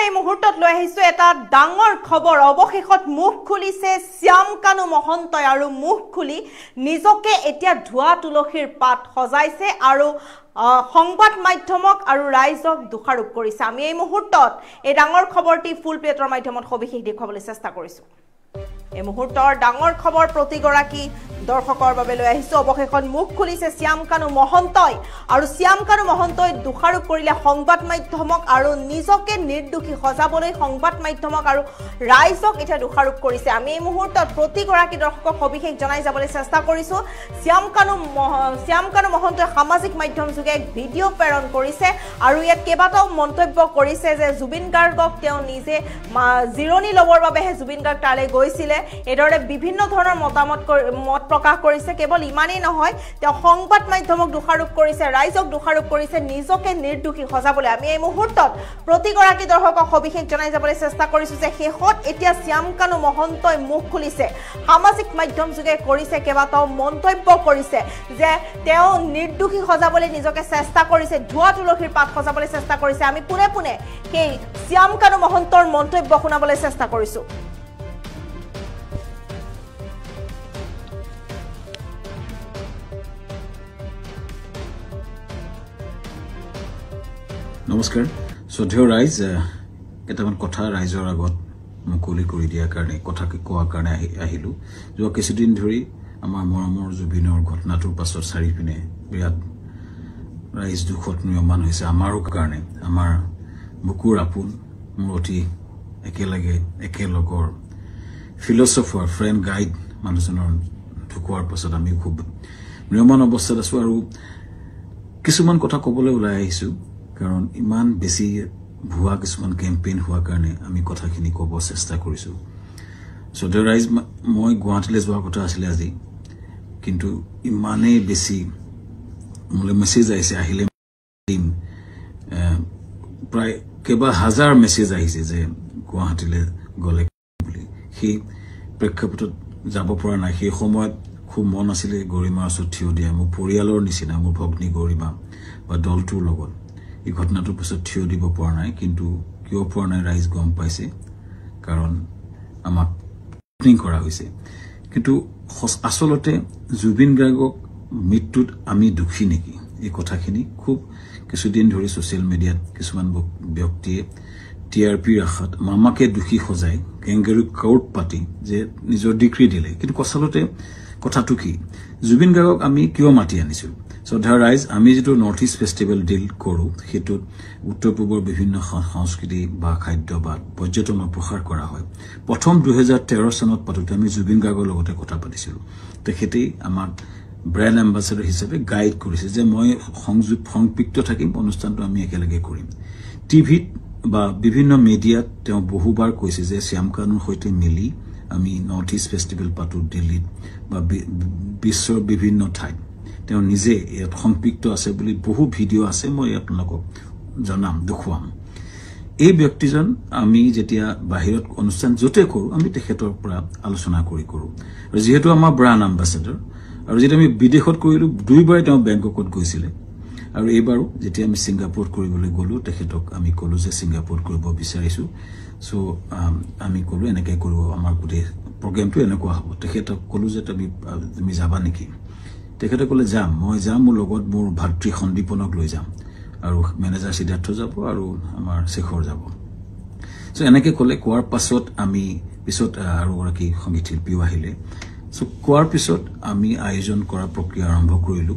এই মুহূৰ্তত লৈ আহিছো এটা ডাঙৰ খবৰ অৱশেষত মুখ খুলিছে শ্যাম কানু মহন্তই আৰু মুখ খুলি নিজকে এতিয়া ধোৱা তুলসীৰ পাত সজাইছে আৰু সংবাদ মাধ্যমক আৰু ৰাইজক দোষাৰোপ কৰিছে আমি এই মুহূৰ্তত এই ডাঙৰ খবৰটি ফুল প্লেটৰ মাধ্যমত সবিশেষ দেখুৱাবলৈ চেষ্টা কৰিছো এই মুহূৰ্তৰ ডাঙৰ খবৰ প্ৰতিগৰাকী দৰ্শকৰ বাবে লৈ আহিছো অৱশেষত মুখ খুলিছে শ্যাম কানু মহন্তই আৰু শ্যাম কানু মহন্তই দোষাৰোপ কৰিলে সংবাদ মাধ্যমক আৰু নিজকে নিৰ্দোষী সজাবলৈ সংবাদ মাধ্যমক আৰু ৰাইজক এটা দোষাৰোপ কৰিছে আমি এই মুহূৰ্তত প্ৰতিগৰাকী দৰ্শকক সবিশেষ জনাই যাবলৈ চেষ্টা কৰিছো শ্যাম কানু মহন্তই সামাজিক মাধ্যম যোগে ভিডিঅ' প্ৰেৰণ কৰিছে আৰু ইয়াত কেইবাটাও মন্তব্য কৰিছে যে জুবিন গাৰ্গক তেওঁ নিজে জিৰণি ল'বৰ বাবেহে জুবিন গাৰ্গ তালৈ গৈছিলে এদৰে বিভিন্ন ধৰণৰ মত প্ৰকাশ কৰিছে কেৱল ইমানেই নহয় তেওঁ সংবাদ মাধ্যমক দোষাৰোপ কৰিছে ৰাইজক দোষাৰোপ কৰিছে নিজকে নিৰ্দোষী সজাবলৈ আমি এই মুহূৰ্তত প্ৰতিগৰাকী দৰ্শকক সবিশেষ জনাই যাবলৈ চেষ্টা কৰিছো যে শেষত এতিয়া শ্যাম কানু মহন্তই মুখ খুলিছে সামাজিক মাধ্যম যোগে কৰিছে কেইবাটাও মন্তব্য কৰিছে যে তেওঁ নিৰ্দোষী সজাবলৈ নিজকে চেষ্টা কৰিছে ধোৱা তুলসীৰ পাত সজাবলৈ চেষ্টা কৰিছে আমি পুনে সেই শ্যাম কানু মহন্তৰ মন্তব্য শুনাবলৈ চেষ্টা কৰিছো নমস্কাৰ শ্ৰদ্ধেয় ৰাইজ কেইটামান কথা ৰাইজৰ আগত মুকলি কৰি দিয়াৰ কাৰণে কথা কোৱাৰ কাৰণে আহিলো যোৱা কিছুদিন ধৰি আমাৰ মৰমৰ জুবিনৰ ঘটনাটোৰ পাছত চাৰিপিনে বিৰাট ৰাইজ দুখত নিয়মান হৈছে আমাৰো কাৰণে আমাৰ বুকুৰ আপোন মোৰ অতি একেলগৰ ফিলচফাৰ ফ্ৰেণ্ড গাইড মানুহজনৰ ঢুকোৱাৰ পাছত আমি খুব নিয়মান অৱস্থাত আছো আৰু কিছুমান কথা ক'বলৈ ওলাই আহিছো কাৰণ ইমান বেছি ভুৱা কিছুমান কেম্পেইন হোৱাৰ কাৰণে আমি কথাখিনি ক'ব চেষ্টা কৰিছো শ্ৰদ্ধেয় ৰাইজ মই গুৱাহাটীলৈ যোৱাৰ কথা আছিলে আজি কিন্তু ইমানেই বেছি মোলৈ মেছেজ আহিলে প্ৰায় কেইবা হাজাৰ মেছেজ আহিছে যে গুৱাহাটীলৈ গ'লে বুলি সেই প্ৰেক্ষাপটত যাব পৰা নাই সেই সময়ত খুব মন আছিলে গৰিমাৰ ওচৰত থিয় দিয়া মোৰ পৰিয়ালৰ নিচিনা মোৰ ভগ্নী গৰিমা বা দলটোৰ লগত এই ঘটনাটোৰ পিছত থিয় দিব পৰা নাই কিন্তু কিয় পৰা নাই ৰাইজ গম পাইছে কাৰণ আমাক প্লেনিং কৰা হৈছে কিন্তু আচলতে জুবিন গাৰ্গক মৃত্যুত আমি দুখী নেকি এই কথাখিনি খুব কিছুদিন ধৰি ছ'চিয়েল মিডিয়াত কিছুমান ব্যক্তিয়ে টিআৰপিৰ আশাত আমাকে দুখী সজাই কেংগেৰু কাউট পাতি যে নিজৰ ডিক্ৰী দিলে কিন্তু আচলতে কথাটো কি জুবিন গাৰ্গক আমি কিয় মাতি আনিছো শ্ৰদ্ধা ৰাইজ আমি যেটো নৰ্থ ইষ্ট ফেষ্টিভেল ডিল কৰো হেতু উত্তৰ পূবৰ বিভিন্ন সংস্কৃতি বা খাদ্য বা পৰ্যটনৰ প্ৰসাৰ কৰা হয় প্ৰথম 2013 চনত পাতোতে আমি জুবিন গাৰ্গৰ লগতে কথা পাতিছিলো তেখেতেই আমাক ব্ৰেণ্ড এম্বাসেডৰ হিচাপে গাইড কৰিছে যে মই সংযুক্ত থাকিম অনুষ্ঠানটো আমি একেলগে কৰিম টিভিত বা বিভিন্ন মিডিয়াত তেওঁ বহুবাৰ কৈছে যে শ্যাম কানুৰ সৈতে মিলি আমি নৰ্থ ইষ্ট ফেষ্টিভেল পাতো দিল্লীত বা বিশ্বৰ বিভিন্ন ঠাইত তেওঁ নিজে ইয়াত সংপৃক্ত আছে বুলি বহু ভিডিঅ' আছে মই আপোনালোকক জনাম দেখুৱাম এই ব্যক্তিজন আমি যেতিয়া বাহিৰত অনুষ্ঠান যতে কৰো আমি তেখেতৰ পৰা আলোচনা কৰো আৰু যেহেতু আমাৰ ব্ৰাণ্ড এম্বাসেডৰ আৰু যেতিয়া আমি বিদেশত কৰিলো দুইবাৰ তেওঁ বেংককত গৈছিলে আৰু এইবাৰো যেতিয়া আমি ছিংগাপুৰত কৰিবলৈ গলো তেখেতক আমি কলো যে ছিংগাপুৰত কৰিব বিচাৰিছো সো আমি কলো এনেকৈ কৰিব আমাৰ গোটেই প্ৰগ্ৰামটো এনেকুৱা হ'ব তেখেতক কলো যে তুমি যাবা নেকি তেখেতে ক'লে যাম মই যাম মোৰ লগত মোৰ ভাতৃ সন্দীপনক লৈ যাম আৰু মেনেজাৰ সিদ্ধাৰ্থ যাব আৰু আমাৰ শেখৰ যাব সো এনেকৈ ক'লে কোৱাৰ পাছত আমি পিছত আৰু গৰাকী সংগীত শিল্পীও আহিলে সো কোৱাৰ পিছত আমি আয়োজন কৰা প্ৰক্ৰিয়া আৰম্ভ কৰিলো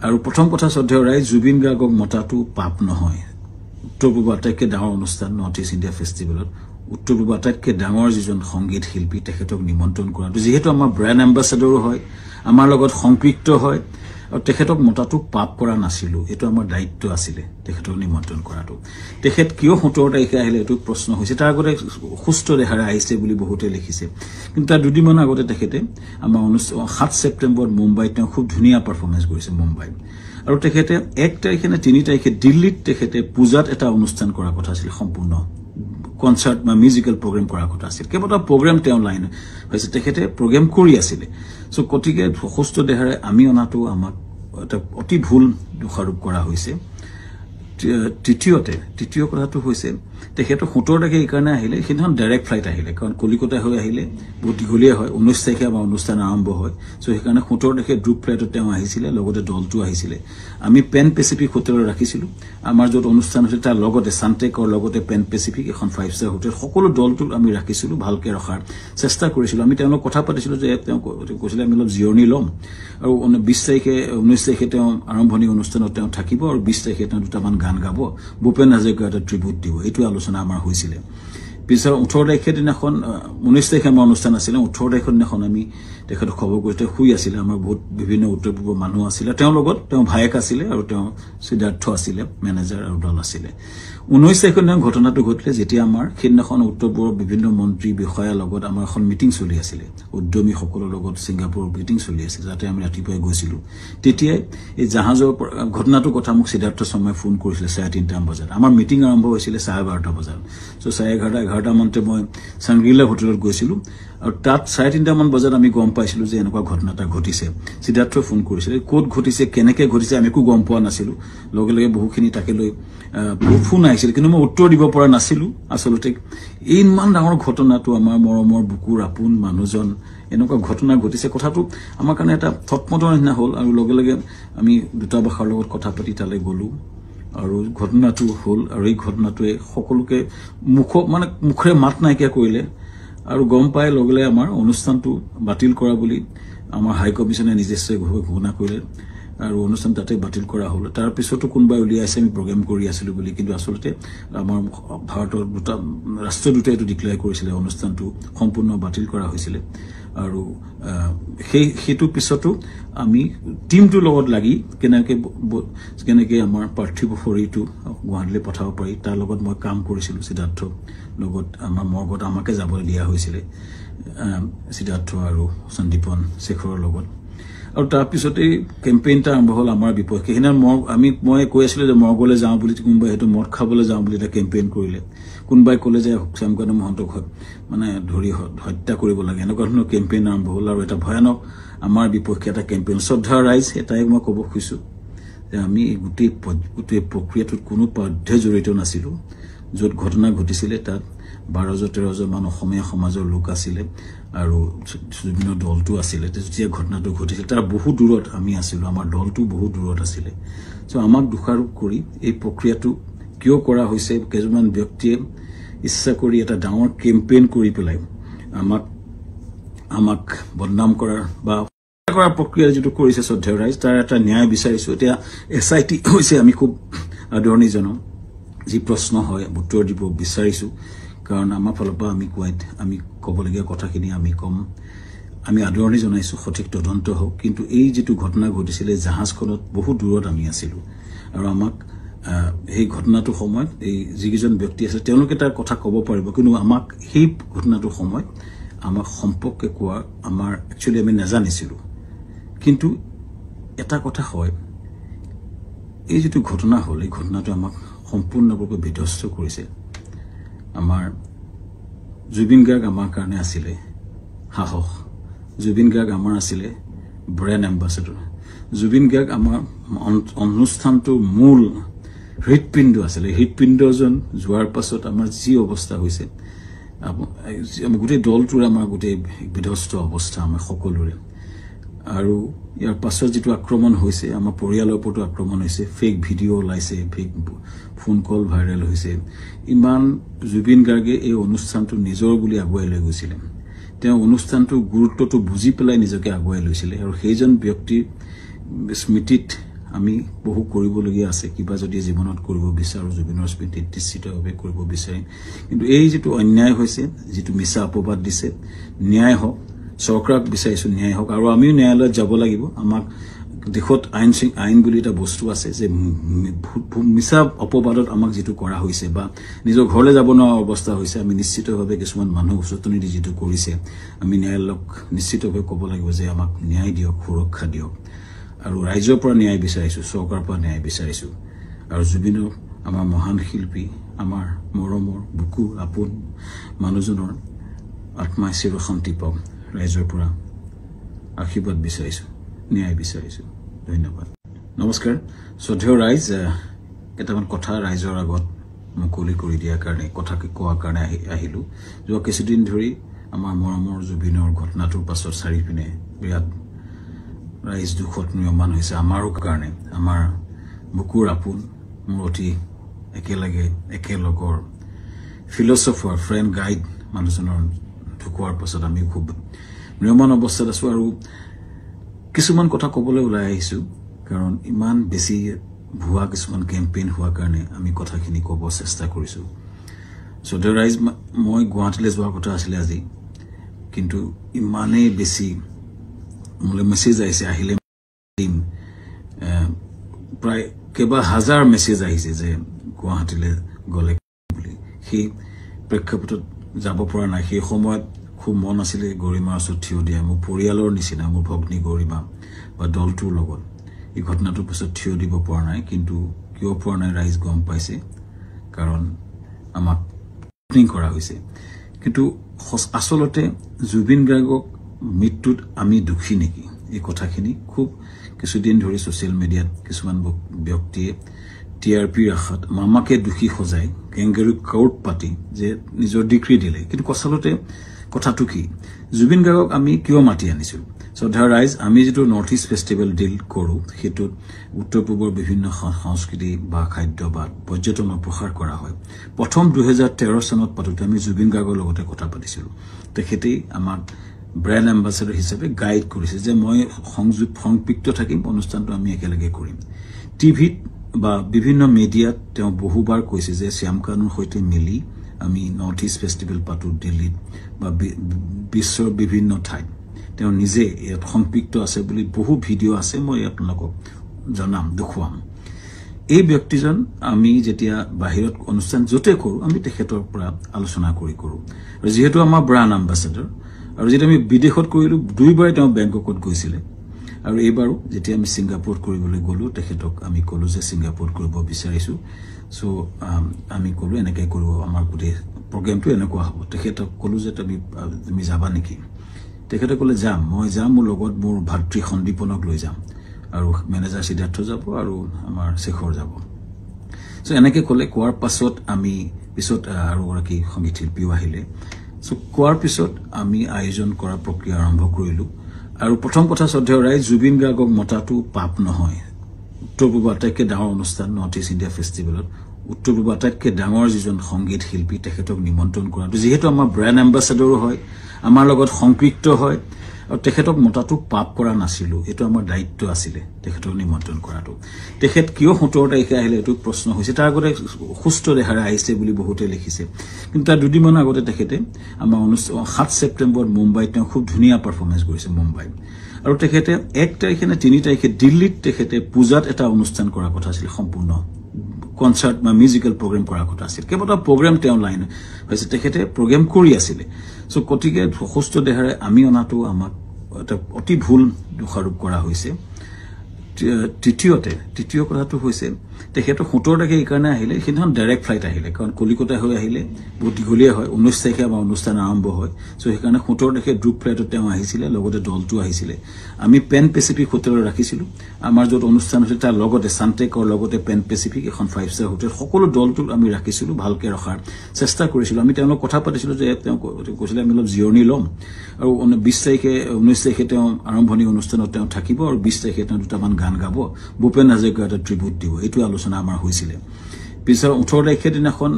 আৰু প্ৰথম কথা শ্ৰদ্ধেয় ৰাইজ জুবিন গাৰ্গক মতাটো পাপ নহয় উত্তৰ পূৰ্ব আটাইতকৈ ডাঙৰ অনুষ্ঠান নৰ্থ ইষ্ট ইণ্ডিয়া ফেষ্টিভেলত উত্তৰ পূৰ্ব আটাইতকৈ ডাঙৰ যিজন সংগীত শিল্পী তেখেতক নিমন্ত্ৰণ কৰাটো যিহেতু আমাৰ ব্ৰেণ্ড এম্বাসেডৰো হয় আমাৰ লগত সংপৃক্ত হয় আৰু তেখেতক মতাটো পাপ কৰা নাছিলো এটো আমাৰ দায়িত্ব আছিল তেখেতক নিমন্ত্ৰণ কৰাটো তেখেত কিয় 17 তাৰিখে আহিলে এটো প্ৰশ্ন হৈছে তাৰ আগতে সুস্থ দেহাৰে আহিছে বুলি বহুতে লিখিছে কিন্তু তাৰ দুদিনমান আগতে তেখেতে আমাৰ 7 ছেপ্টেম্বৰত মুম্বাইত তেওঁ খুব ধুনীয়া পাৰফৰমেন্স কৰিছে মুম্বাইত আৰু তেখেতে 1 তাৰিখে নে 3 তাৰিখে দিল্লীত তেখেতে পূজাত এটা অনুষ্ঠান কৰাৰ কথা আছিল সম্পূৰ্ণ কনসাৰ্ট বা মিউজিক্যাল প্ৰগ্ৰাম কৰাৰ কথা আছিল কেৱটা প্ৰগ্ৰাম তেওঁ লাইন হৈছে তেখেতে প্ৰগ্ৰাম কৰি আছিল সো কটিকে সুস্থ দেহাৰে আমি অনাটো আমাক এটা অতি ভুল দোষাৰোপ কৰা হৈছে তৃতীয় কথাটো হৈছে তেখেতৰ 17 তাৰিখে এই কাৰণে আহিলে সেইদিনাখন ডাইৰেক্ট ফ্লাইট আহিলে কাৰণ কলিকতা হৈ আহিলে বহুত দীঘলীয়া হয় 19 তাৰিখে আমাৰ অনুষ্ঠান আৰম্ভ হয় সো সেইকাৰণে 17 তাৰিখে গ্ৰুপ ফ্লাইটত তেওঁ আহিছিলে লগতে দলটো আহিছিলে আমি পেন পেচিফিক হোটেলত ৰাখিছিলো আমাৰ যত অনুষ্ঠান হৈছিল তাৰ লগতে সানটেকৰ লগতে পেন পেচিফিক এখন 5 ষ্টাৰ হোটেল সকলো দলটো আমি ৰাখিছিলো ভালকে ৰখাৰ চেষ্টা কৰিছিলো আমি তেওঁলোক কথা পাতিছিলো যে তেওঁ কৈছিলে আমি অলপ জিৰণি লম আৰু 20 তাৰিখে 19 তাৰিখে তেওঁ আৰম্ভণি অনুষ্ঠানত তেওঁ থাকিব আৰু 20 তাৰিখে তেওঁ দুটামান গান গাব ভূপেন হাজৰিকাৰ এটা ট্ৰিবিউট দিব এইটো আলোচনা আমাৰ হৈছিল পিছৰ 18 তাৰিখে দিনাখন 19 তাৰিখে আমাৰ অনুষ্ঠান আছিল 18 তাৰিখৰ দিনাখন আমি তেখেত খবৰ কৰিতে শুই আছিল আমাৰ বহুত বিভিন্ন উত্তৰ পূৰ্ব মানুহ আছিল তেওঁ লগত তেওঁ ভায়েক আছিল আৰু তেওঁ সিদ্ধাৰ্থ আছিল মেনেজাৰ আৰু দল আছিল 19 তাৰিখৰ দিনা ঘটনাটো ঘটিলে যেতিয়া আমাৰ সেইদিনাখন উত্তৰ পূৰ্বৰ বিভিন্ন মন্ত্ৰী বিষয়া লগত আমাৰ এখন মিটিং চলি আছিল উদ্যমী সকলৰ লগত সিংগাপুৰৰ মিটিং চলি আছিল যাতে আমি ৰাতিপুৱাই গৈছিলো তেতিয়া এই জাহাজৰ ঘটনাটো কথা মোক সিদ্ধাৰ্থ শৰ্মাই ফোন কৰিছিল 3:30 বজাত আমাৰ মিটিং আৰম্ভ হৈছিল 12:30 বজাত সো 11:30 মানতে মই সাংগ্ৰিলা হোটেলত গৈছিলো আৰু তাত 3:30 মান বজাত আমি গম পাইছিলো যে এনেকুৱা ঘটনা এটা ঘটিছে সিদ্ধাৰ্থ ফোন কৰিছিল কোত ঘটিছে কেনেকে ঘটিছে আমি একো গম পোৱা নাছিলো লগে লগে বহুখিনি তাকে লৈ ফোন আহিছিল কিন্তু মই উত্তৰ দিব পৰা নাছিলো আসলতে ইমান ডাঙৰ ঘটনাটো আমাৰ মৰমৰ বুকুৰ আপোন মানুহজন এনেকুৱা ঘটনা ঘটিছে কথাটো আমাৰ কাৰণে এটা থপমতৰ নিচিনা হ'ল আৰু লগে লগে আমি দূতাবাসৰ লগত কথা পাতি তালৈ গলো আৰু ঘটনাটো হ'ল আৰু এই ঘটনাটোৱে সকলোকে মুখৰে মাত নাইকিয়া কৰিলে আৰু গম পাই লগলে আমাৰ অনুষ্ঠানটো বাতিল কৰা বুলি আমাৰ হাই কমিছনে নিজস্বভাৱে ঘোষণা কৰিলে আৰু অনুষ্ঠান তাতে বাতিল কৰা হ'ল তাৰ পিছতো কোনবাই উলিয়াইছে আমি প্ৰগ্ৰাম কৰি আছিলো বুলি কিন্তু আসলতে আমাৰ ভাৰতৰ ৰাষ্ট্ৰদূতে এটো ডিক্লেয়াৰ কৰিছিল অনুষ্ঠানটো সম্পূৰ্ণ বাতিল কৰা হৈছিল আৰু সেইটো পিছতো আমি টিমটো লগত লাগি কেনেকে আমাৰ পাৰ্থিব শৰীৰটো গুৱাহাটীলৈ পঠাব পাৰি তাৰ লগত মই কাম কৰিছিলো সিদ্ধাৰ্থ লগত আমাৰ মৰ্গত আমাকে যাবলৈ দিয়া হৈছিল সিদ্ধাৰ্থ আৰু সন্দীপন শেখৰৰ লগত আৰু তাৰ পিছতে কেম্পেইনটা আৰম্ভ হ'ল আমাৰ বিপক্ষে হিনা মই কৈ আছিলো যে মৰ্গলৈ যাওঁ বুলি কোনবাই হেতু মদ খাবলৈ যাওঁ বুলি এটা কেম্পেইন কৰিলে কোনবাই ক'লে যে শ্যামকানু মহন্তক মানে ধৰি হত্যা কৰিব লাগে এনেকুৱা ধৰণৰ কেম্পেইন আৰম্ভ হ'ল আৰু এটা ভয়ানক আমাৰ বিপক্ষে এটা কেম্পেইন শ্ৰদ্ধা ৰাইজ এটাই মই ক'ব খুজিছো যে আমি গোটেই প্ৰক্ৰিয়াটোত কোনো পদ্ধতি জড়িত নাছিলো য'ত ঘটনা ঘটিছিল তাত 12-13 মান অসমীয়া সমাজৰ লোক আছিল আৰু বিভিন্ন দলটো আছিল যেতিয়া ঘটনাটো ঘটিছিল তাৰ বহু দূৰত আমি আছিলো আমাৰ দলটো বহু দূৰত আছিল সো আমাক দোষাৰোপ কৰি এই প্ৰক্ৰিয়াটো কিয় কৰা হৈছে কেজমান ব্যক্তিয়ে ইচ্ছা কৰি এটা ডাঙৰ কেম্পেইন কৰি পেলাই আমাক বদনাম কৰাৰ বা কৰা প্ৰক্ৰিয়া যেটো কৰিছে শ্ৰদ্ধা ৰাইজ তাৰ এটা ন্যায় বিচাৰিছো এতিয়া এসআইটি হৈছে আমি খুব আদৰণি জনাও যি প্ৰশ্ন হয় উত্তৰ দিব বিচাৰিছো কাৰণ আমাৰ ফালৰ পৰা আমি ক'বলগীয়া কথাখিনি আমি কম আমি আদৰণি জনাইছো সঠিক তদন্ত হোক কিন্তু এই যেটো ঘটনা ঘটিছিল জাহাজখনত বহু দূৰত আমি আছিলো আৰু আমাক এই ঘটনাটো সময়ত এই যিজন ব্যক্তি আছে তেওঁলোকে তাৰ কথা ক'ব পাৰিব কিন্তু আমাক এই ঘটনাটো সময়ত আমাক সম্পৰ্কে কোৱা আমাৰ একচুয়ালি আমি নাজানিছিলো কিন্তু এটা কথা হয় এই যেটো ঘটনা হ'ল এই ঘটনাটো আমাক সম্পূৰ্ণৰূপে বিধ্বস্ত কৰিছে আমাৰ জুবিন গাৰ্গ আমাৰ কাৰণে আছিল সাহস জুবিন গাৰ্গ আমাৰ আছিল ব্ৰেণ্ড এম্বাসেডৰ জুবিন গাৰ্গ আমাৰ অনুষ্ঠানটোৰ মূল হৃদপিণ্ড আছিল হৃদপিণ্ডজন যোৱাৰ পাছত আমাৰ যি অৱস্থা হৈছে আমি গোটেই দলটোৰ আমাৰ গোটেই বিধ্বস্ত অৱস্থা আমাৰ সকলোৰে আৰু ইয়াৰ পাছত যেটো আক্ৰমণ হৈছে আমাৰ পৰিয়ালৰ ওপৰতো আক্ৰমণ হৈছে ফেক ভিডিঅ ওলাইছে ফেক ফোন কল ভাইৰেল হৈছে ইমান জুবিন গাৰ্গে এই অনুষ্ঠানটো নিজৰ বুলি আগুৱাই লৈ গৈছিল তেওঁ অনুষ্ঠানটোৰ গুৰুত্বটো বুজি পেলাই নিজকে আগুৱাই লৈছিল আৰু সেইজন ব্যক্তিৰ স্মৃতিত আমি বহু কৰিবলগীয়া আছে কিবা যদি জীৱনত কৰিব বিচাৰো জুবিনৰ স্মৃতিত নিশ্চিতভাৱে কৰিব বিচাৰিম কিন্তু এই যেটো অন্যায় হৈছে যেটো মিছা অপবাদ দিছে ন্যায় হোক চৰকাৰক বিচাৰিছো ন্যায় হোক আৰু আমিও ন্যায়ালয়ত যাব লাগিব আমাক দেখত আইন বুলি এটা বস্তু আছে যে মিছা অপবাদত আমাক যেটো কৰা হৈছে বা নিজৰ ঘৰলৈ যাব নোৱাৰা অৱস্থা হৈছে আমি নিশ্চিতভাৱে কিছুমান মানুহ উচতনি দি যেটো কৰিছে আমি ন্যায়ালয়ক নিশ্চিতভাৱে ক'ব লাগিব যে আমাক ন্যায় দিয়ক সুৰক্ষা দিয়ক আৰু ৰাইজৰ পৰা ন্যায় বিচাৰিছো চৰকাৰৰ পৰা ন্যায় বিচাৰিছো আৰু জুবিনৰ আমাৰ মহান শিল্পী আমাৰ মৰমৰ বুকু আপোন মানুহজনৰ আত্মাই চিৰশান্তি পাওক ৰাইজৰ পৰা আশীৰ্বাদ বিচাৰিছো ন্যায় বিচাৰিছো ধন্যবাদ নমস্কাৰ শ্ৰদ্ধেয় ৰাইজ কেইটামান কথা ৰাইজৰ আগত মুকলি কৰি দিয়াৰ কাৰণে কথা কোৱাৰ কাৰণে আহিলো যোৱা কিছুদিন ধৰি আমাৰ মৰমৰ জুবিনৰ ঘটনাটোৰ পাছত চাৰিপিনে বিৰাট ৰাইজ দুখত নিয়মান হৈছে আমাৰো কাৰণে আমাৰ বুকুৰ আপোন মোৰ অতি একেলগৰ ফিলচফাৰ ফ্ৰেণ্ড গাইড মানুহজনৰ ঢুকোৱাৰ পাছত আমি খুব নিয়মান অৱস্থাত আছো আৰু কিছুমান কথা ক'বলৈ ওলাই আহিছো কাৰণ ইমান বেছি ভুৱা কিছুমান কেম্পেইন হোৱাৰ কাৰণে আমি কথাখিনি ক'ব চেষ্টা কৰিছো সো দ্য ৰাইজ মই গুৱাহাটীলৈ যোৱাৰ কথা আছিলে আজি কিন্তু ইমানেই বেছি মোলৈ মেছেজ আহিছে আহিলে প্ৰায় কেইবা হাজাৰ মেছেজ আহিছে যে গুৱাহাটীলৈ গ'লে বুলি সেই প্ৰেক্ষাপটত যাব পৰা নাই সেই সময়ত খুব মন আছিলে গৰিমাৰ ওচৰত থিয় দিয়া মোৰ পৰিয়ালৰ নিচিনা মোৰ ভগ্নী গৰিমা বা দলটোৰ লগত এই ঘটনাটোৰ পিছত থিয় দিব পৰা নাই কিন্তু কিয় পৰা নাই ৰাইজ গম পাইছে কাৰণ আমাক কৰা হৈছে কিন্তু আসলতে জুবিন গাৰ্গক মৃত্যুত আমি দুখী নেকি এই কথাখিনি খুব কিছুদিন ধৰি সোশ্যাল মিডিয়াত কিছুমান ব্যক্তিয়ে টিআৰপিৰ আশাত মামাকে দুখী সজাই কেংগেৰু কাউট পাতি যে নিজৰ ডিগ্ৰী দিলে কিন্তু আসলতে কথাটো কি জুবিন গাৰ্গক আমি কিয় মাতি আনিছো শ্ৰদ্ধা ৰাইজ আমি যেটো নৰ্থ ইষ্ট ফেষ্টিভেল ডিল কৰো হেতু উত্তৰ পূবৰ বিভিন্ন সংস্কৃতি বা খাদ্য বা পৰ্যটনৰ প্ৰসাৰ কৰা হয় প্ৰথম 2013 চনত পাতোতে আমি জুবিন গাৰ্গৰ লগতে কথা পাতিছিলো তেখেতে আমাৰ ব্ৰেণ্ড এম্বাসেডৰ হিচাপে গাইড কৰিছে যে মই সংযুক্ত থাকিম অনুষ্ঠানটো আমি একেলগে কৰিম টিভিত বা বিভিন্ন মিডিয়াত তেওঁ বহুবাৰ কৈছে যে শ্যাম কানুৰ সৈতে মিলি আমি নৰ্থ ইষ্ট ফেষ্টিভেল পাতো দিল্লীত বা বিশ্বৰ বিভিন্ন ঠাইত তেওঁ নিজে ইয়াত সংযুক্ত আছে বুলি বহু ভিডিঅ' আছে মই আপোনালোকক জনাম দেখুৱাম এই ব্যক্তিজন আমি যেতিয়া বাহিৰত অনুষ্ঠান যতে কৰো আমি তেখেতৰ পৰা আলোচনা কৰো আৰু যেহেতু আমাৰ ব্ৰাণ্ড এম্বাসেডৰ আৰু যেতিয়া আমি বিদেশত কৰিলো দুইবাৰ তেওঁ বেংককত গৈছিলে আৰু এইবাৰো যেতিয়া আমি সিংগাপুৰত কৰিবলৈ গলো তেখেতক আমি কলো যে সিংগাপুৰত কৰিব বিচাৰিছো সো আমি কলো এনেকৈ কৰিব আমাৰ গোটেই প্ৰগ্ৰামটো এনেকুৱা হ'ব তেখেতক কলো যে তুমি যাবা নেকি তেখেতে কলে যাম মই যাম মোৰ লগত মোৰ ভাতৃ সন্দীপনক লৈ যাম আৰু মেনেজাৰ সিদ্ধাৰ্থ যাব আৰু আমাৰ শেখৰ যাব সো এনেকৈ কলে কোৱাৰ পাছত আমি পিছত আৰু গৰাকী সংগীত শিল্পীও আহিলে সো কোৱাৰ পিছত আমি আয়োজন কৰা প্ৰক্ৰিয়া আৰম্ভ কৰিলো আৰু প্ৰথম কথা শ্ৰদ্ধেয় ৰাইজ জুবিন গাৰ্গক মতাটো পাপ নহয় উত্তৰ পূৰ্ব আটাইতকৈ ডাঙৰ অনুষ্ঠান নৰ্থ ইষ্ট ইণ্ডিয়া ফেষ্টিভেলত উত্তৰ পূৰ্ব আটাইতকৈ ডাঙৰ যিজন সংগীত শিল্পী তেখেতক নিমন্ত্ৰণ কৰাটো যিহেতু আমাৰ ব্ৰেণ্ড এম্বাসেডৰো হয় আমাৰ লগত সংপৃক্ত হয় আৰু তেখেতক মতাটো পাপ কৰা নাছিলো এটো আমাৰ দায়িত্ব আছিলে তেখেতক নিমন্ত্ৰণ কৰাটো তেখেত কিয় 17 তাৰিখে আহিলে এটো প্ৰশ্ন হৈছে তাৰ আগতে সুস্থ দেহাৰে আহিছে বুলি বহুতে লিখিছে কিন্তু তাৰ দুদিনমান আগতে তেখেতে আমাৰ 7 ছেপ্টেম্বৰত মুম্বাইত তেওঁ খুব ধুনীয়া পাৰফৰমেন্স কৰিছে মুম্বাইত আৰু তেখেতে 1 তাৰিখে নে 3 তাৰিখে দিল্লীত তেখেতে পূজাত এটা অনুষ্ঠান কৰাৰ কথা আছিল সম্পূৰ্ণ কনসাৰ্ট বা মিউজিক্যাল প্ৰগ্ৰাম কৰাৰ কথা আছিল কেৱটা প্ৰগ্ৰাম তেওঁ লাইন হৈছে তেখেতে প্ৰগ্ৰাম কৰি আছিল সো কটিকে সুস্থ দেহাৰে আমি অনাটো আমাক এটা অতি ভুল দোষাৰোপ কৰা হৈছে তৃতীয় কথাটো হৈছে তেখেতে 17 তাৰিখে এই কাৰণে আহিলে সেইদিনা ডাইৰেক্ট ফ্লাইট আহিলে কাৰণ কলিকতা হৈ আহিলে বহুত দীঘলীয়া হয় 19 তাৰিখে আমাৰ অনুষ্ঠান আৰম্ভ হয় সো সেইকাৰণে 17 তাৰিখে গ্ৰুপ ফ্লাইটত তেওঁ আহিছিলে লগতে দলটো আহিছিলে আমি পেন পেচিফিক হোটেলত ৰাখিছিলো আমাৰ যত অনুষ্ঠান হৈছিল তাৰ লগতে সানটেকৰ লগতে পেন পেচিফিক এখন 5 ষ্টাৰ হোটেল সকলো দলটো আমি ৰাখিছিলো ভালকে ৰখাৰ চেষ্টা কৰিছিলো আমি তেওঁলোকক কথা পাতিছিলো যে তেওঁ কৈছিলে আমি অলপ জিৰণি লম আৰু 20 তাৰিখে 19 তাৰিখে তেওঁ আৰম্ভণি অনুষ্ঠানত তেওঁ থাকিব আৰু 20 তাৰিখে তেওঁ দুটামান গান গাব ভূপেন হাজৰিকাৰ এটা ট্ৰিবিউট দিব এইটো আলোচনা আমাৰ হৈছিল পিছৰ 18 তাৰিখে দিনাখন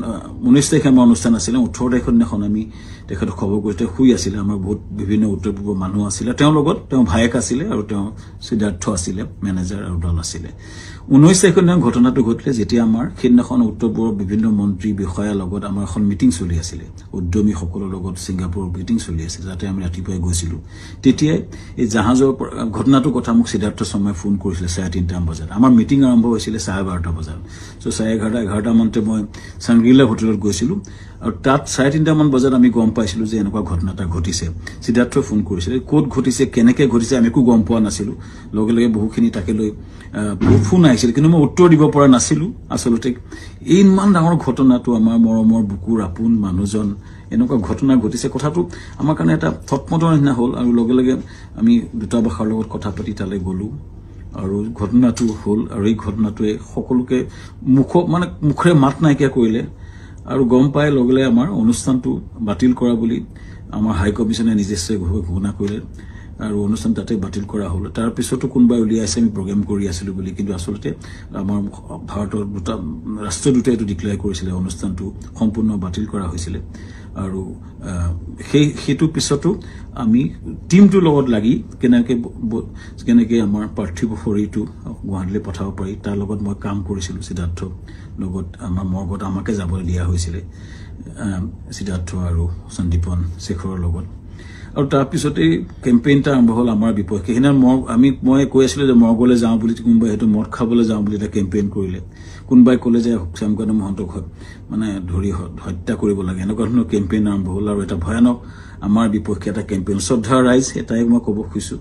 19 তাৰিখে আমাৰ অনুষ্ঠান আছিল 18 তাৰিখৰ দিনাখন আমি তেখেতক খবৰ কৰিতে শুই আছিল আমাৰ বহুত বিভিন্ন উত্তৰ পূৰ্ব মানুহ আছিল তেওঁৰ লগত তেওঁ ভায়েক আছিল আৰু তেওঁ সিদ্ধাৰ্থ আছিল মেনেজাৰ আৰু দল আছিল 19 তাৰিখৰ দিনা ঘটনাটো ঘটিলে যেতিয়া আমাৰ সেইদিনাখন উত্তৰ পূৰ্বৰ বিভিন্ন মন্ত্ৰী বিষয়াৰ লগত আমাৰ এখন মিটিং চলি আছিল উদ্যমী সকলৰ লগত সিংগাপুৰৰ মিটিং চলি আছিল যাতে আমি ৰাতিপুৱাই গৈছিলো তেতিয়া এই জাহাজৰ ঘটনাটো কথা মোক সিদ্ধাৰ্থ সময় ফোন কৰিছিল 3:30 বজাত আমাৰ মিটিং আৰম্ভ হৈছিল 12:30 বজাত সো 11:30 মানতে মই সংগীলা হোটেলত গৈছিলো আৰু তাত 3:30 মান বজাত আমি গম পাইছিলো যে এনেকুৱা ঘটনা এটা ঘটিছে সিদ্ধাৰ্থ ফোন কৰিছিল কোত ঘটিছে কেনেকৈ ঘটিছে আমি একো গম পোৱা নাছিলো লগে লগে বহুখিনি তাকে লৈ ফোন আহিছিল কিন্তু মই উত্তৰ দিব পৰা নাছিলো আসলতে এই ইমান ডাঙৰ ঘটনাটো আমাৰ মৰমৰ বুকুৰ আপোন মানুহজন এনেকুৱা ঘটনা ঘটিছে কথাটো আমাৰ কাৰণে এটা থটমটৰ নিচিনা হ'ল আৰু লগে লগে আমি দূতাবাসৰ লগত কথা পাতি তালৈ গলো আৰু ঘটনাটো হ'ল আৰু এই ঘটনাটোৱে সকলোকে মুখৰে মাত নাইকিয়া কৰিলে আৰু গম পাই লগলে আমাৰ অনুষ্ঠানটো বাতিল কৰা বুলি আমাৰ হাই কমিশনে নিজে ঘোষণা কৰিলে আৰু অনুষ্ঠান তাতে বাতিল কৰা হল তাৰ পিছতো কোনবাই উলিয়াইছে আমি প্ৰগ্ৰাম কৰি আছিলো বুলি কিন্তু আসলতে আমাৰ ভাৰতৰ ৰাষ্ট্ৰদূতে এটো ডিক্লেয়াৰ কৰিছিলে অনুষ্ঠানটো সম্পূৰ্ণ বাতিল কৰা হৈছিল আৰু হেতু পিছতো আমি টিমটো লগত লাগি কেনেকে আমাৰ পাৰ্থিব শৰীৰটো গুৱাহাটীলৈ পঠাব পাৰি তাৰ লগত মই কাম কৰিছিলো সিদ্ধাৰ্থ লগত আমাৰ মগত আমাকে যাবলৈ দিয়া হৈছিল সিদ্ধাৰ্থ আৰু সন্দীপন শেখৰৰ লগত আৰু তাৰ পিছতে কেম্পেইনটা আৰম্ভ হল আমাৰ বিপক্ষে হিনা মই কৈ আছিলো যে মগলৈ যাওঁ বুলি কোনবাই হেতু মদ খাবলৈ যাওঁ বুলি এটা কেম্পেইন কৰিলে কোনবাই কলে যে শ্যামকানু মহন্তক মানে ধৰি হত্যা কৰিব লাগে এনেকুৱা ধৰণৰ কেম্পেইন আৰম্ভ হল আৰু এটা ভয়ানক আমাৰ বিপক্ষে এটা কেম্পেইন শ্ৰদ্ধা ৰাইজ এটাই মই ক'ব খুজিছো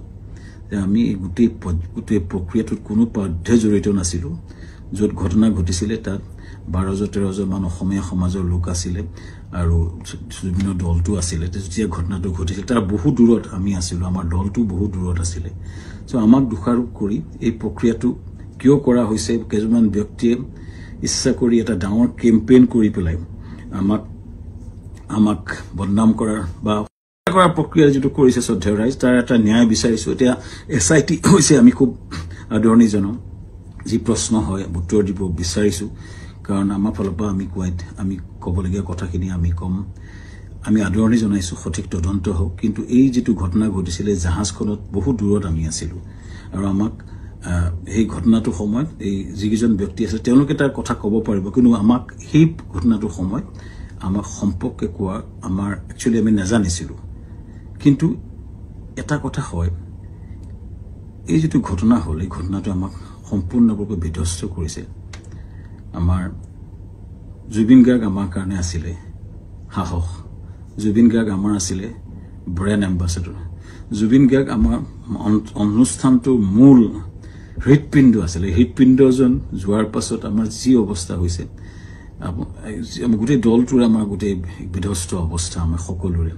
যে আমি গোটেই প্ৰক্ৰিয়াটোত কোনো পদ্ধতি জড়িত নাছিলো যত ঘটনা ঘটিছিলে তাত 12-13 মান অসমীয়া সমাজৰ লোক আছিলে আৰু বিভিন্ন দলটো আছিলে যেতিয়া ঘটনাটো ঘটিছিল তাৰ বহু দূৰত আমি আছিলো আমাৰ দলটো বহু দূৰত আছিলে সো আমাক দোষাৰোপ কৰি এই প্ৰক্ৰিয়াটো কিয় কৰা হৈছে কেজমান ব্যক্তিয়ে ইচ্ছা কৰি এটা ডাঙৰ কেম্পেইন কৰি পেলাই আমাক বদনাম কৰাৰ বা কৰাৰ প্ৰক্ৰিয়া যেটো কৰিছে শ্ৰদ্ধেয় ৰাইজ তাৰ এটা ন্যায় বিচাৰিছো এতিয়া এসআইটি হৈছে আমি খুব আদৰণীজনক যি প্ৰশ্ন হয় উত্তৰ দিব বিচাৰিছো কাৰণ আমাৰ ফালৰ পৰা আমি ক'বলগীয়া কথাখিনি আমি কম আমি আদৰণি জনাইছো সঠিক তদন্ত হোক কিন্তু এই যেটো ঘটনা ঘটিছিলে জাহাজখনত বহু দূৰত আমি আছিলো আৰু আমাক এই ঘটনাটো সময়ত এই যিজন ব্যক্তি আছে তেওঁলোকে তাৰ কথা ক'ব পাৰিব কিন্তু আমাক এই ঘটনাটো সময়ত আমাক সম্পৰ্কে কোৱা আমাৰ একচুয়ালি আমি নাজানিছিলো কিন্তু এটা কথা হয় এই যেটো ঘটনা হল এই ঘটনাটো আমাক সম্পূৰ্ণৰূপে বিধ্বস্ত কৰিছে আমাৰ জুবিন গাৰ্গ আমাৰ কাৰণে আছিলে হাহক জুবিন গাৰ্গ আমাৰ আছিলে ব্ৰেণ্ড এম্বাসেডৰ জুবিন গাৰ্গ আমাৰ অনুষ্ঠানটোৰ মূল হৃদপিণ্ড আছিলে হৃদপিণ্ডজন যোৱাৰ পাছত আমাৰ যি অৱস্থা হৈছে গোটেই দলটোৰ আমাৰ গোটেই বিধ্বস্ত অৱস্থা আমাৰ সকলোৰে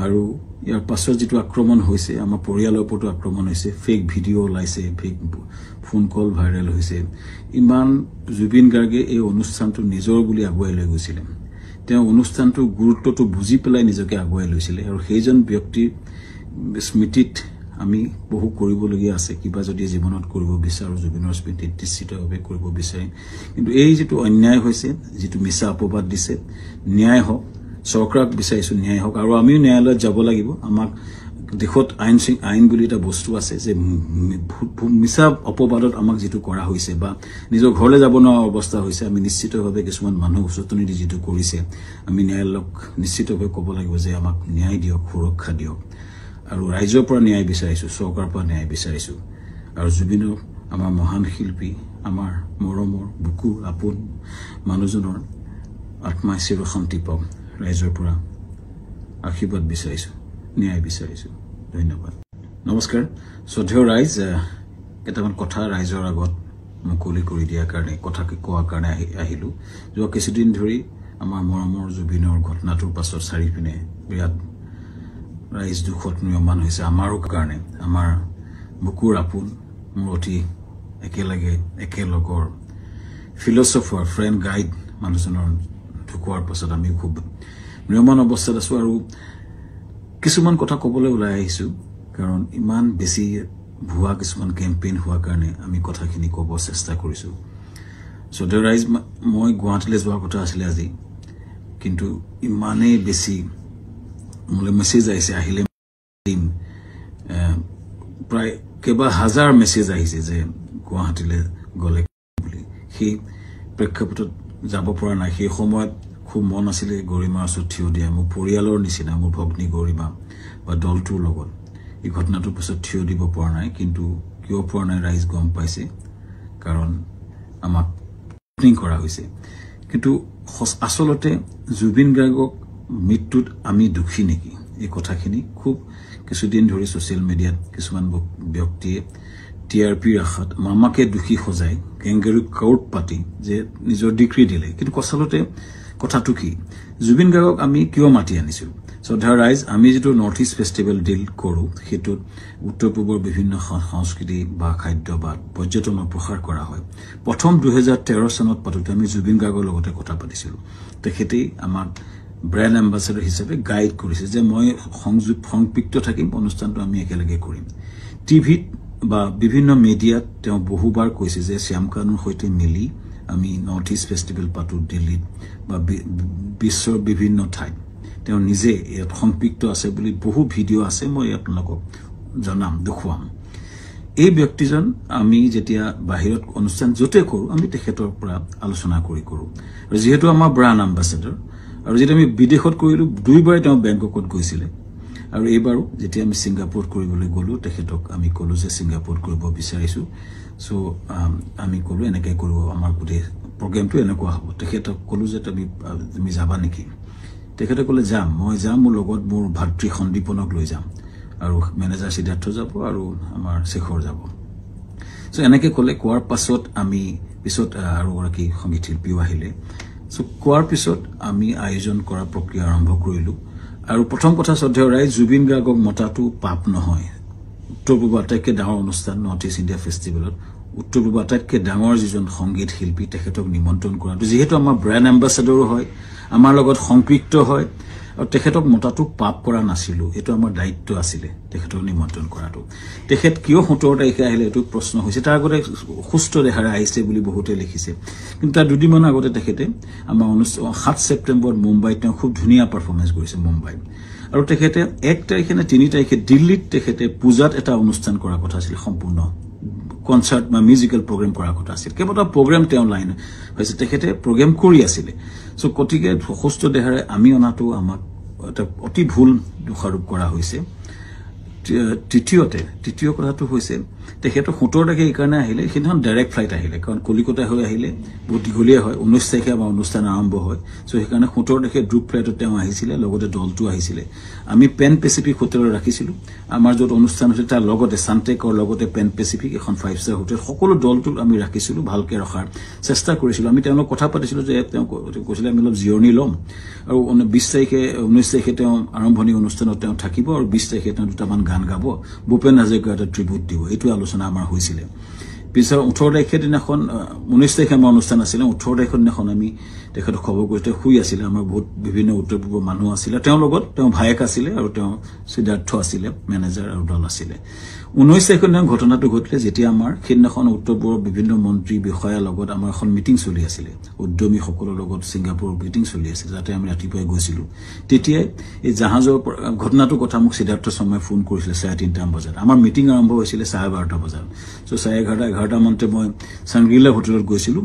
আৰু ইয়াৰ পাছত যেটো আক্ৰমণ হৈছে আমাৰ পৰিয়ালৰ ওপৰতো আক্ৰমণ হৈছে ফেক ভিডিও ওলাইছে ফেক ফোন কল ভাইৰেল হৈছে ইমান জুবিন গাৰ্গে এই অনুষ্ঠানটো নিজৰ বুলি আগুৱাই লৈ গৈছিল তেওঁ অনুষ্ঠানটোৰ গুৰুত্বটো বুজি পেলাই নিজকে আগুৱাই লৈছিল আৰু সেইজন ব্যক্তিৰ স্মৃতিত আমি বহু কৰিবলগীয়া আছে কিবা যদি জীৱনত কৰিব বিচাৰো জুবিনৰ স্মৃতিত নিশ্চিতভাৱে কৰিব বিচাৰিম কিন্তু এই যেটো অন্যায় হৈছে যেটো মিছা অপবাদ দিছে ন্যায় হোক চৰকাৰক বিচাৰিছো ন্যায় হোক আৰু আমিও ন্যায়ালয়ত যাব লাগিব আমাক দেখত আইন বুলি এটা বস্তু আছে যে মিছা অপবাদত আমাক যেটো কৰা হৈছে বা নিজৰ ঘৰলৈ যাব নোৱাৰা অৱস্থা হৈছে আমি নিশ্চিতভাৱে কিছুমান মানুহ উচতনি দি যেটো কৰিছে আমি ন্যায়ালয়ক নিশ্চিতভাৱে ক'ব লাগিব যে আমাক ন্যায় দিয়ক সুৰক্ষা দিয়ক আৰু ৰাইজৰ পৰা ন্যায় বিচাৰিছো চৰকাৰৰ পৰা ন্যায় বিচাৰিছো আৰু জুবিনৰ আমাৰ মহান শিল্পী আমাৰ মৰমৰ বুকু আপোন মানুহজনৰ আত্মাই চিৰশান্তি পাওক ৰাইজৰ পৰা আশীৰ্বাদ বিচাৰিছো ন্যায় বিচাৰিছো ধন্যবাদ নমস্কাৰ শ্ৰদ্ধেয় ৰাইজ কেইটামান কথা ৰাইজৰ আগত মুকলি কৰি দিয়াৰ কাৰণে কথাকে কোৱাৰ কাৰণে আহিলো যোৱা কিছুদিন ধৰি আমাৰ মৰমৰ জুবিনৰ ঘটনাটোৰ পাছত চাৰিপিনে বিৰাট ৰাইজ দুখত নিয়মান হৈছে আমাৰো কাৰণে আমাৰ বুকুৰ আপোন মোৰ অতি একেলগৰ ফিলচফাৰ ফ্ৰেণ্ড গাইড মানুহজনৰ ঢুকোৱাৰ পাছত আমি খুব নিয়মান অৱস্থাত আছো আৰু কিছুমান কথা ক'বলৈ ওলাই আহিছো কাৰণ ইমান বেছি ভুৱা কিছুমান কেম্পেইন হোৱাৰ কাৰণে আমি কথাখিনি ক'ব চেষ্টা কৰিছো শ্ৰদ্ধেয় ৰাইজ মই গুৱাহাটীলৈ যোৱাৰ কথা আছিলে আজি কিন্তু ইমানেই বেছি মোলৈ মেছেজ আহিলে প্ৰায় কেইবা হাজাৰ মেছেজ আহিছে যে গুৱাহাটীলৈ গ'লে বুলি সেই প্ৰেক্ষাপটত যাব পৰা নাই সেই সময়ত খুব মন আছিলে গৰিমাৰ ওচৰত থিয় দিয়া মোৰ পৰিয়ালৰ নিচিনা মোৰ ভগ্নী গৰিমা বা দলটোৰ লগত এই ঘটনাটোৰ পিছত থিয় দিব পৰা নাই কিন্তু কিয় পৰা নাই ৰাইজ গম পাইছে কাৰণ আমাক কৰা হৈছে কিন্তু আসলতে জুবিন গাৰ্গক মৃত্যুত আমি দুখী নেকি এই কথাখিনি খুব কিছুদিন ধৰি সোশ্যাল মিডিয়াত কিছুমান ব্যক্তিয়ে টিআৰপিৰ আশাত মামাকে দুখী সজাই কেংগেৰু কাউট পাতি যে নিজৰ ডিক্ৰী দিলে কিন্তু আসলতে কথাটো কি জুবিন গাৰ্গক আমি কিয় মাতি আনিছো শ্ৰদ্ধা ৰাইজ আমি যেটো নৰ্থ ইষ্ট ফেষ্টিভেল ডিল কৰো হেতু উত্তৰ পূবৰ বিভিন্ন সংস্কৃতি বা খাদ্য বা পৰ্যটনৰ প্ৰসাৰ কৰা হয় প্ৰথম 2013 চনত পাতোতে আমি জুবিন গাৰ্গৰ লগতে কথা পাতিছিলো তেখেতে আমাৰ ব্ৰেণ্ড এম্বাসেডৰ হিচাপে গাইড কৰিছে যে মই সংযুক্ত থাকিম অনুষ্ঠানটো আমি একেলগে কৰিম টিভিত বা বিভিন্ন মিডিয়াত তেওঁ বহুবাৰ কৈছে যে শ্যাম কানুৰ সৈতে মিলি আমি নৰ্থ ইষ্ট ফেষ্টিভেল পাতো দিল্লীত বা বিশ্বৰ বিভিন্ন ঠাইত তেওঁ নিজে ইয়াত সংযুক্ত আছে বুলি বহু ভিডিঅ' আছে মই আপোনালোকক জনাম দেখুৱাম এই ব্যক্তিজন আমি যেতিয়া বাহিৰত অনুষ্ঠান যতে কৰো আমি তেখেতৰ পৰা আলোচনা কৰো আৰু যেহেতু আমাৰ ব্ৰাণ্ড এম্বাসেডৰ আৰু যেতিয়া আমি বিদেশত কৰিলো দুইবাৰ তেওঁ বেংককত গৈছিলে আৰু এইবাৰো যেতিয়া আমি সিংগাপুৰত কৰিবলৈ গলো তেখেতক আমি কলো যে সিংগাপুৰত কৰিব বিচাৰিছো সো আমি কলো এনেকৈ কৰিব আমাৰ গোটেই প্ৰগ্ৰামটো এনেকুৱা হ'ব তেখেতক কলো যে তুমি যাবা নেকি তেখেতে কলে যাম মই যাম মোৰ লগত মোৰ ভাতৃ সন্দীপনক লৈ যাম আৰু মেনেজাৰ সিদ্ধাৰ্থ যাব আৰু আমাৰ শেখৰ যাব সো এনেকৈ কলে কোৱাৰ পাছত আমি পিছত আৰু কি সংগীত শিল্পীও আহিলে সো কোৱাৰ পিছত আমি আয়োজন কৰা প্ৰক্ৰিয়া আৰম্ভ কৰিলো আৰু প্ৰথম কথা শ্ৰদ্ধেয় ৰাইজ জুবিন গাৰ্গক মতাটো পাপ নহয় উত্তৰ পূব আটাইতকৈ ডাঙৰ অনুষ্ঠান নৰ্থ ইষ্ট ইণ্ডিয়া ফেষ্টিভেলত উত্তৰ পূব আটাইতকৈ ডাঙৰ যিজন সংগীত শিল্পী তেখেতক নিমন্ত্ৰণ কৰাটো যিহেতু আমাৰ ব্ৰেণ্ড এম্বাসেডৰো হয় আমাৰ লগত সংপৃক্ত হয় আৰু তেখেতক মতাটো পাপ কৰা নাছিলো এটো আমাৰ দায়িত্ব আছিল তেখেতক নিমন্ত্ৰণ কৰাটো তেখেত কিয় 17 তাৰিখে আহিলে এটো প্ৰশ্ন হৈছে তাৰ আগতে সুস্থ দেহাৰে আহিছে বুলি বহুতে লিখিছে কিন্তু তাৰ দুদিনমান আগতে তেখেতে আমাৰ 7 ছেপ্টেম্বৰত মুম্বাইত তেওঁ খুব ধুনীয়া পাৰফৰমেন্স কৰিছে মুম্বাইত আৰু তেখেতে 1 তাৰিখে নে 3 তাৰিখে দিল্লীত তেখেতে পূজাত এটা অনুষ্ঠান কৰাৰ কথা আছিল সম্পূৰ্ণ কনসাৰ্ট বা মিউজিক্যাল প্ৰগ্ৰাম কৰাৰ কথা আছিল কেৱটা প্ৰগ্ৰাম তেওঁ লাইন হৈছে তেখেতে প্ৰগ্ৰাম কৰি আছিল সো কটিকে সুস্থ দেহাৰে আমি অনাটো আমাক এটা অতি ভুল দোষাৰোপ কৰা হৈছে তৃতীয় কথাটো হৈছে তেখেতে 17 তাৰিখে এই কাৰণে আহিলে সেইদিনা ডাইৰেক্ট ফ্লাইট আহিলে কাৰণ কলিকতা হৈ আহিলে বহুত দীঘলীয়া হয় 19 তাৰিখে আমাৰ অনুষ্ঠান আৰম্ভ হয় সো সেইকাৰণে 17 তাৰিখে গ্ৰুপ ফ্লাইটত তেওঁ আহিছিল লগতে দলটো আহিছিল আমি পেন পেচিফিক হোটেলত ৰাখিছিলো আমাৰ যত অনুষ্ঠান হৈছিল তাৰ লগতে সান্টেকৰ লগতে পেন পেচিফিক এখন 5 ষ্টাৰ হোটেল সকলো দলটো আমি ৰাখিছিলো ভালকে ৰখাৰ চেষ্টা কৰিছিলো আমি তেওঁলোকক কথা পাতিছিলো যে তেওঁ কৈছিল আমি অলপ জিৰণি লম আৰু 20 তাৰিখে 19 তাৰিখে তেওঁ আৰম্ভণি অনুষ্ঠানত তেওঁ থাকিব আৰু 20 তাৰিখে তেওঁ দুটামান গান গাব ভূপেন হাজৰিকাৰ এটা ট্ৰিবিউট দিব এইটো আলোচনা আমাৰ হৈছিল পিছৰ 18 তাৰিখে দিনাখন 19 তাৰিখে আমাৰ অনুষ্ঠান আছিল 18 তাৰিখৰ দিনাখন আমি তেখেতক খবৰ কৰিতে শুই আছিল আমাৰ বহুত বিভিন্ন উত্তৰ পূবৰ মানুহ আছিল তেওঁৰ লগত তেওঁ ভায়েক আছিল আৰু তেওঁ সিদ্ধাৰ্থ আছিল মেনেজাৰ আৰু দল আছিল 19 তাৰিখৰ দিনা ঘটনাটো ঘটিলে যেতিয়া আমাৰ সেইদিনাখন উত্তৰ পূবৰ বিভিন্ন মন্ত্ৰী বিষয়াৰ লগত আমাৰ এখন মিটিং চলি আছিল উদ্যমী সকলৰ লগত সিংগাপুৰৰ মিটিং চলি আছিল যাতে আমি ৰাতিপুৱাই গৈছিলো তেতিয়া এই জাহাজৰ ঘটনাটো কথা মোক সিদ্ধাৰ্থ সময় ফোন কৰিছিল 3:30 বজাত আমাৰ মিটিং আৰম্ভ হৈছিল 12:30 বজাত সো 11:30 মানতে মই সংগীলা হোটেলত গৈছিলো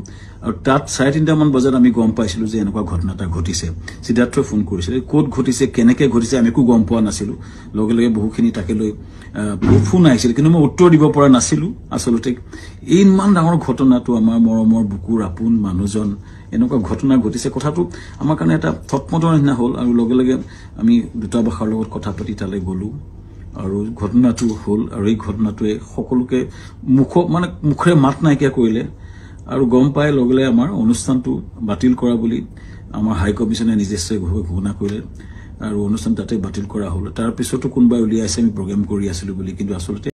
আৰু তাত 3:30 মান বজাত আমি গম পাইছিলো যে এনেকুৱা ঘটনা এটা ঘটিছে সিদ্ধাৰ্থ ফোন কৰিছিল কোত ঘটিছে কেনেকৈ ঘটিছে আমি একো গম পোৱা নাছিলো লগে বহুখিনি তাকে লৈ ফোন আহিছিল কিন্তু মই উত্তৰ দিব পৰা নাছিলো আসলতে ইমান ডাঙৰ ঘটনাটো আমাৰ মৰমৰ বুকুৰ আপোন মানুহজন এনেকুৱা ঘটনা ঘটিছে কথাটো আমাৰ কাৰণে এটা থপমতৰ নিচিনা হ'ল আৰু লগে আমি দূতাবাসৰ লগত কথা পাতি তালৈ গলো আৰু ঘটনাটো হ'ল আৰু এই ঘটনাটোৱে সকলোকে মুখৰে মাত নাইকিয়া কৰিলে আৰু গম পাই লগে আমাৰ অনুষ্ঠানটো বাতিল কৰা বুলি আমাৰ হাই কমিছনে নিজে ঘোষণা কৰিলে আৰু অনুষ্ঠান তাতে বাতিল কৰা হ'ল তাৰ পিছতো কোনবাই উলিয়াইছে আমি প্ৰগ্ৰাম কৰি আছিলো বুলি কিন্তু আসলতে